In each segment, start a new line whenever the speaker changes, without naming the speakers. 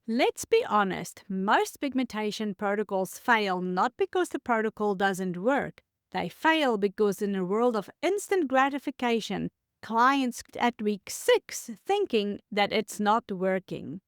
Let's be honest, most pigmentation protocols fail not because the protocol doesn't work. They fail because in a world of instant gratification, clients at week 6 thinking that it's not working.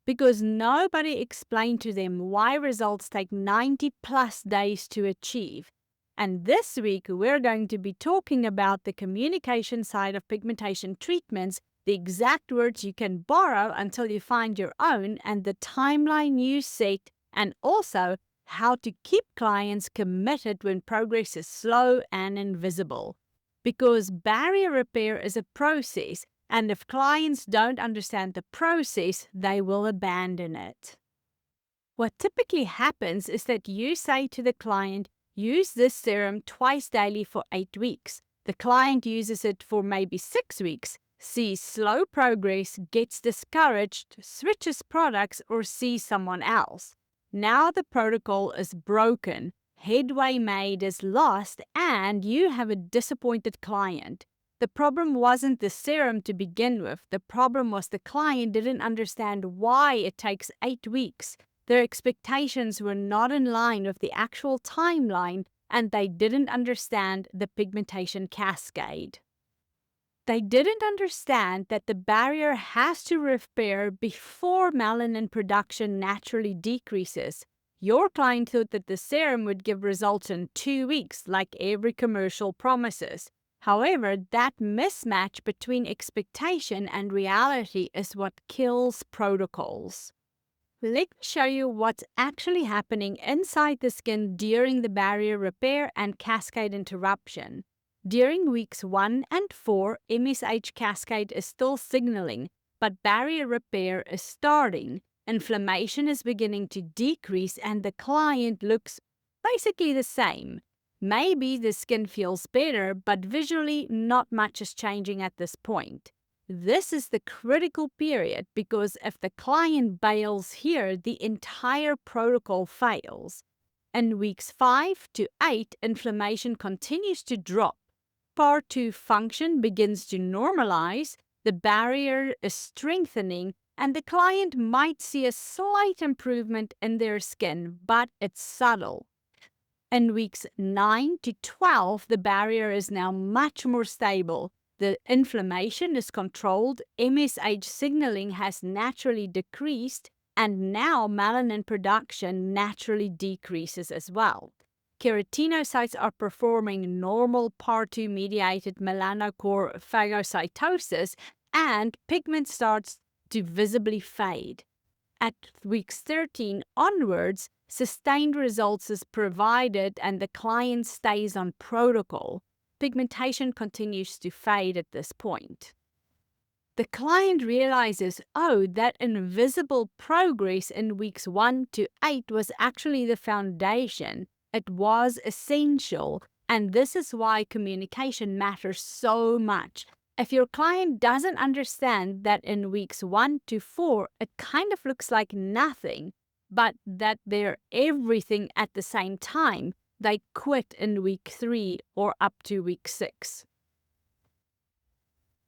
Because nobody explained to them why results take 90 plus days to achieve. And this week, we're going to be talking about the communication side of pigmentation treatments, the exact words you can borrow until you find your own, and the timeline you set, and also how to keep clients committed when progress is slow and invisible. Because barrier repair is a process, and if clients don't understand the process, they will abandon it. What typically happens is that you say to the client, use this serum twice daily for 8 weeks. The client uses it for maybe 6 weeks, sees slow progress, gets discouraged, switches products, or sees someone else. Now the protocol is broken, headway made is lost, and you have a disappointed client. The problem wasn't the serum to begin with. The problem was the client didn't understand why it takes 8 weeks. Their expectations were not in line with the actual timeline, and they didn't understand the pigmentation cascade. They didn't understand that the barrier has to repair before melanin production naturally decreases. Your client thought that the serum would give results in 2 weeks, like every commercial promises. However, that mismatch between expectation and reality is what kills protocols. Let me show you what's actually happening inside the skin during the barrier repair and cascade interruption. During weeks 1 and 4, MSH cascade is still signaling, but barrier repair is starting. Inflammation is beginning to decrease and the client looks basically the same. Maybe the skin feels better, but visually not much is changing at this point. This is the critical period because if the client bails here, the entire protocol fails. In weeks 5 to 8, inflammation continues to drop. Part 2 function begins to normalize, the barrier is strengthening, and the client might see a slight improvement in their skin, but it's subtle. In weeks 9 to 12, the barrier is now much more stable. The inflammation is controlled, MSH signaling has naturally decreased, and now melanin production naturally decreases as well. Keratinocytes are performing normal part 2 mediated melanocortin phagocytosis, and pigment starts to visibly fade. At weeks 13 onwards, sustained results is provided and the client stays on protocol. Pigmentation continues to fade at this point. The client realizes, oh, that invisible progress in weeks 1 to 8 was actually the foundation. It was essential, and this is why communication matters so much. If your client doesn't understand that in weeks 1 to 4, it kind of looks like nothing, but that they're everything at the same time, they quit in week 3 or up to week 6.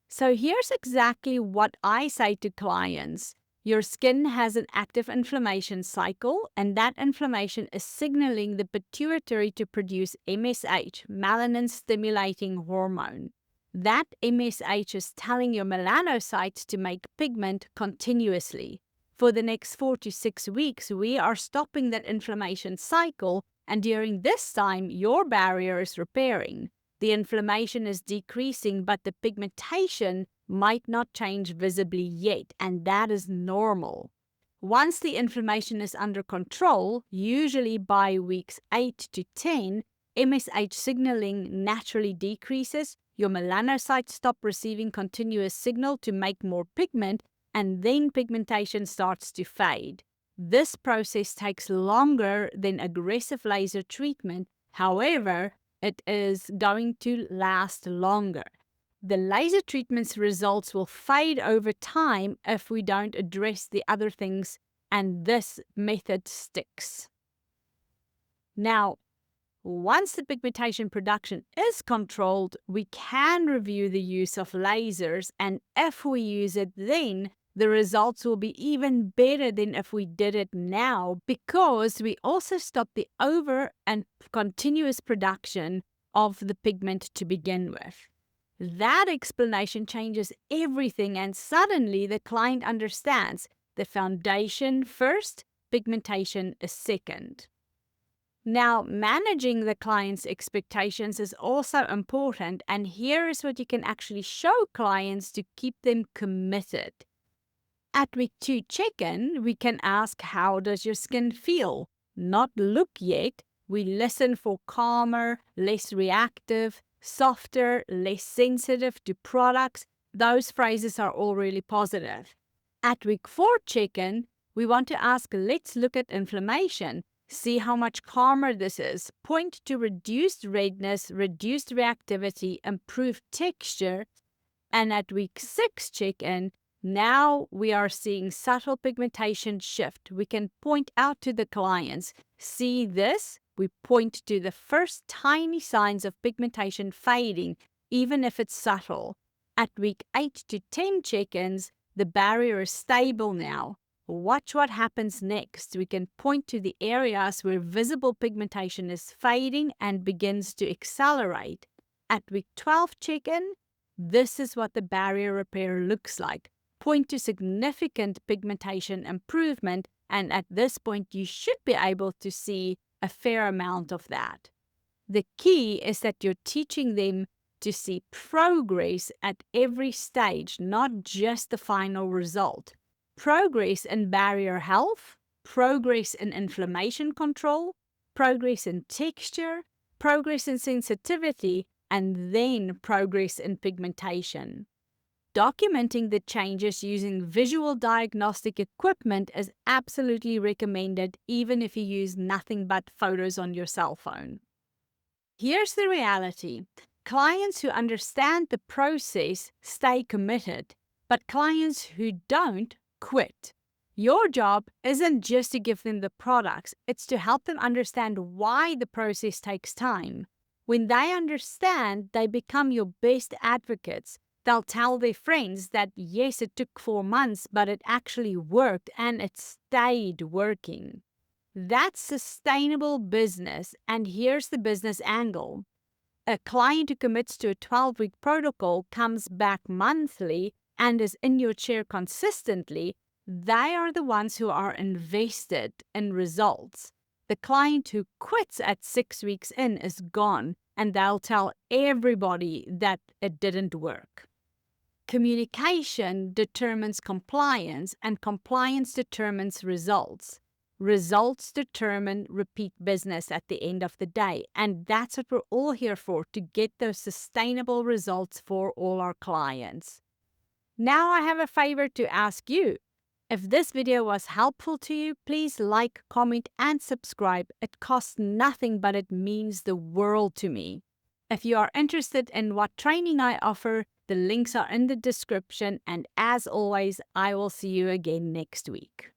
So here's exactly what I say to clients. Your skin has an active inflammation cycle, and that inflammation is signaling the pituitary to produce MSH, melanin-stimulating hormone. That MSH is telling your melanocytes to make pigment continuously. For the next 4 to 6 weeks, we are stopping that inflammation cycle, and during this time, your barrier is repairing. The inflammation is decreasing, but the pigmentation might not change visibly yet, and that is normal. Once the inflammation is under control, usually by weeks 8 to 10, MSH signaling naturally decreases, your melanocytes stop receiving continuous signal to make more pigment, and then pigmentation starts to fade. This process takes longer than aggressive laser treatment. However, it is going to last longer. The laser treatment's results will fade over time if we don't address the other things, and this method sticks. Now, once the pigmentation production is controlled, we can review the use of lasers, and if we use it then, The results will be even better than if we did it now, because we also stop the over and continuous production of the pigment to begin with. That explanation changes everything, and suddenly the client understands the foundation first, pigmentation is second. Now, managing the client's expectations is also important, and here is what you can actually show clients to keep them committed. At week 2 check-in, we can ask, how does your skin feel? Not look yet. We listen for calmer, less reactive, softer, less sensitive to products. Those phrases are all really positive. At week 4 check-in, we want to ask, let's look at inflammation. See how much calmer this is. Point to reduced redness, reduced reactivity, improved texture. And at week 6 check-in, now we are seeing subtle pigmentation shift. We can point out to the clients, see this? We point to the first tiny signs of pigmentation fading, even if it's subtle. At week 8 to 10 check-ins, the barrier is stable now. Watch what happens next. We can point to the areas where visible pigmentation is fading and begins to accelerate. At week 12 check-in, this is what the barrier repair looks like. Point to significant pigmentation improvement, and at this point you should be able to see a fair amount of that. The key is that you're teaching them to see progress at every stage, not just the final result. Progress in barrier health, progress in inflammation control, progress in texture, progress in sensitivity, and then progress in pigmentation. Documenting the changes using visual diagnostic equipment is absolutely recommended, even if you use nothing but photos on your cell phone. Here's the reality. Clients who understand the process stay committed, but clients who don't quit. Your job isn't just to give them the products, it's to help them understand why the process takes time. When they understand, they become your best advocates. They'll tell their friends that yes, it took 4 months, but it actually worked and it stayed working. That's sustainable business, and here's the business angle. A client who commits to a 12-week protocol, comes back monthly, and is in your chair consistently, they are the ones who are invested in results. The client who quits at 6 weeks in is gone, and they'll tell everybody that it didn't work. Communication determines compliance, and compliance determines results. Results determine repeat business at the end of the day, and that's what we're all here for, to get those sustainable results for all our clients. Now I have a favor to ask you. If this video was helpful to you, please like, comment, and subscribe. It costs nothing, but it means the world to me. If you are interested in what training I offer, the links are in the description, and as always, I will see you again next week.